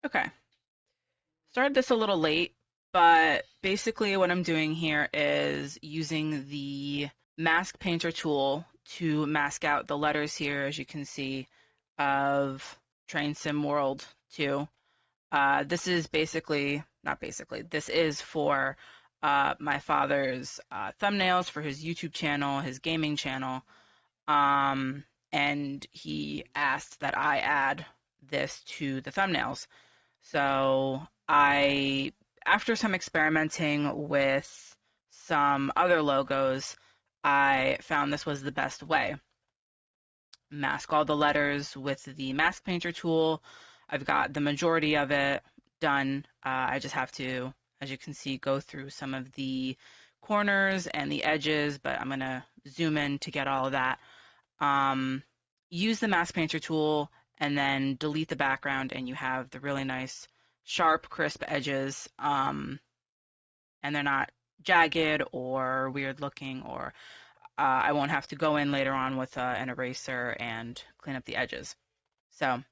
Okay, started this a little late, but basically what I'm doing here is using the mask painter tool to mask out the letters here, as you can see, of Train Sim World 2. This is basically, not basically, this is for my father's thumbnails for his YouTube channel, his gaming channel. Um, and he asked that I add this to the thumbnails. So after some experimenting with some other logos, I found this was the best way. Mask all the letters with the mask painter tool. I've got the majority of it done. I just have to, as you can see, go through some of the corners and the edges, but I'm going to zoom in to get all of that. Um, Use the mask painter tool and then delete the background, and you have the really nice, sharp, crisp edges. And they're not jagged or weird looking, or I won't have to go in later on with an eraser and clean up the edges. So I'm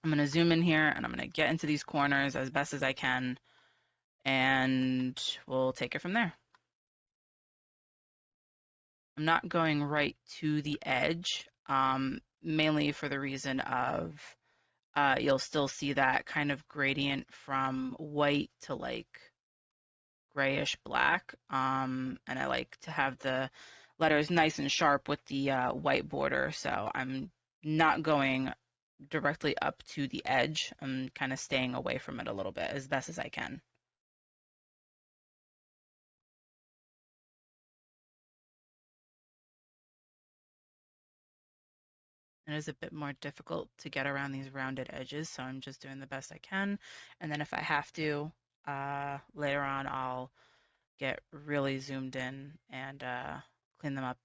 going to zoom in here and I'm going to get into these corners as best as I can, and we'll take it from there. I'm not going right to the edge, mainly for the reason of you'll still see that kind of gradient from white to like grayish black. And I like to have the letters nice and sharp with the white border, so I'm not going directly up to the edge. I'm kind of staying away from it a little bit as best as I can. It is a bit more difficult to get around these rounded edges, so I'm just doing the best I can. And then if I have to, later on, I'll get really zoomed in and clean them up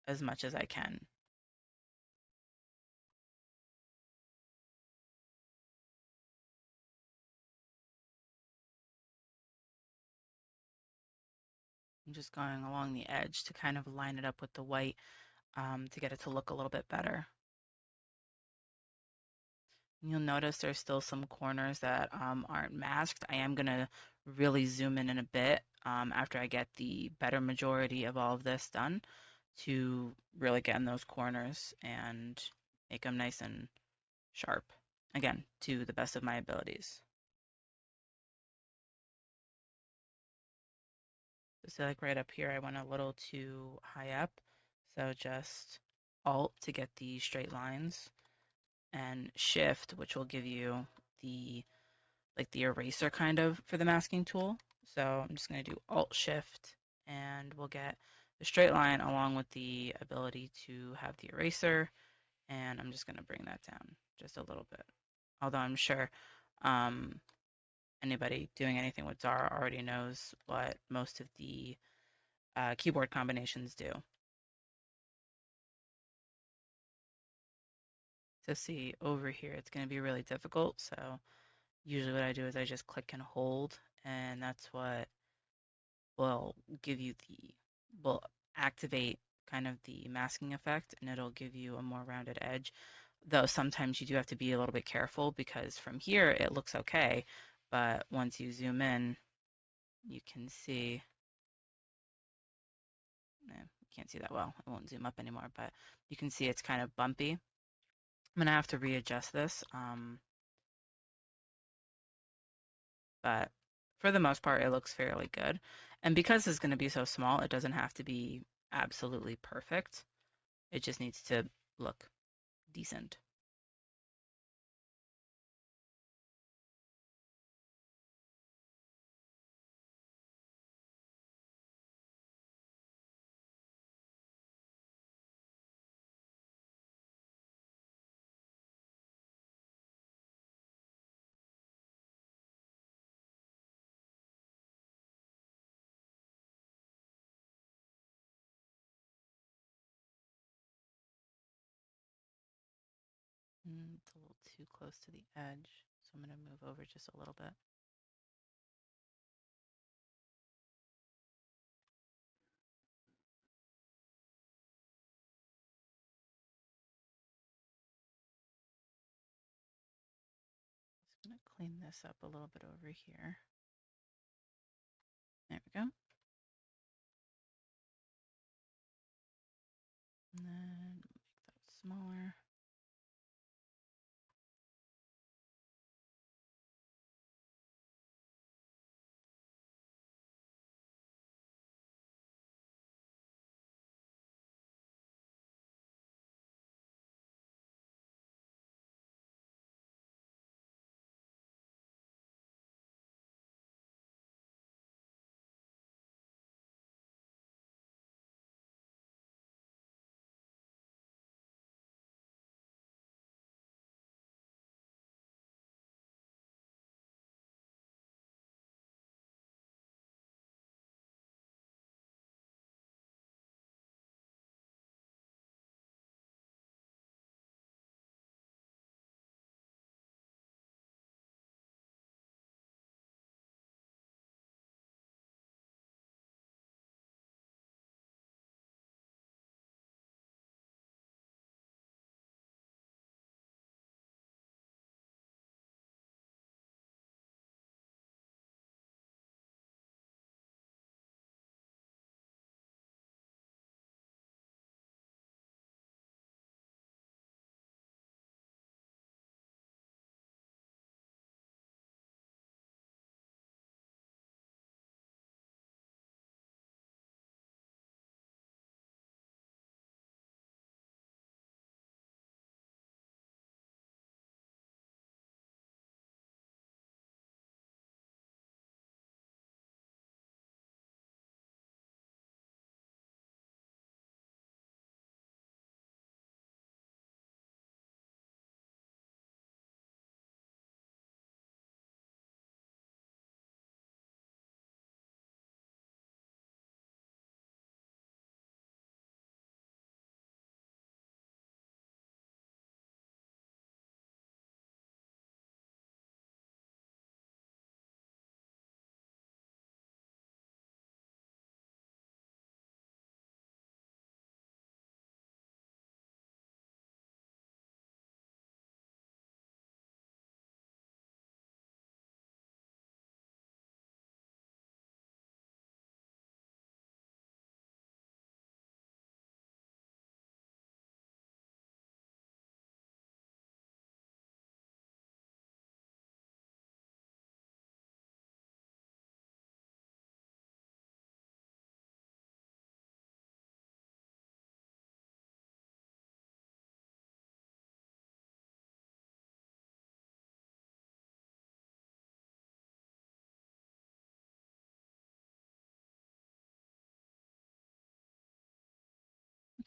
as much as I can. I'm just going along the edge to kind of line it up with the white to get it to look a little bit better. You'll notice there's still some corners that aren't masked. I am going to really zoom in a bit after I get the better majority of all of this done to really get in those corners and make them nice and sharp. Again, to the best of my abilities. So like right up here, I went a little too high up. So just Alt to get the straight lines and Shift, which will give you the like the eraser kind of for the masking tool. So I'm just going to do Alt Shift and we'll get the straight line along with the ability to have the eraser. And I'm just going to bring that down just a little bit. Although I'm sure um, anybody doing anything with Xara already knows what most of the keyboard combinations do. So see over here, it's going to be really difficult. So usually what I do is I just click and hold, and that's what will give you will activate kind of the masking effect, and it'll give you a more rounded edge. Though sometimes you do have to be a little bit careful because from here it looks okay, but once you zoom in, you can see, you can't see that well. I won't zoom up anymore, but you can see it's kind of bumpy. I'm gonna have to readjust this, but for the most part, it looks fairly good. And because it's going to be so small, it doesn't have to be absolutely perfect. It just needs to look decent. It's a little too close to the edge, so I'm going to move over just a little bit. Just going clean this up a little bit over here. There we go. And then make that smaller.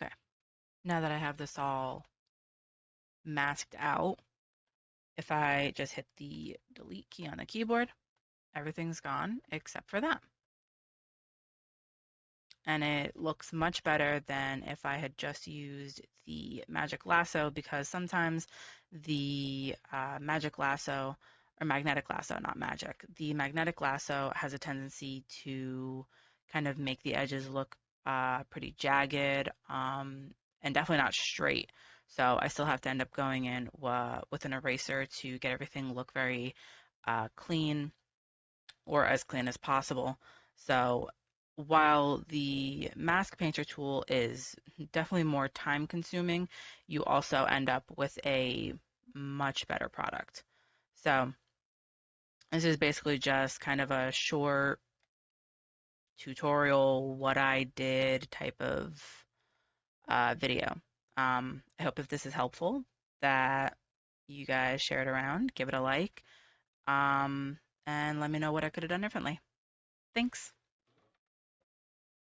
Okay, now that I have this all masked out, if I just hit the delete key on the keyboard, everything's gone except for that. And it looks much better than if I had just used the magic lasso, because sometimes the magic lasso, or magnetic lasso, not magic, the magnetic lasso has a tendency to kind of make the edges look pretty jagged, and definitely not straight. So I still have to end up going in with an eraser to get everything look very clean, or as clean as possible. So while the mask painter tool is definitely more time consuming, you also end up with a much better product. So this is basically just kind of a short tutorial, what I did type of video. I hope if this is helpful, that you guys share it around, give it a like, and let me know what I could have done differently. Thanks.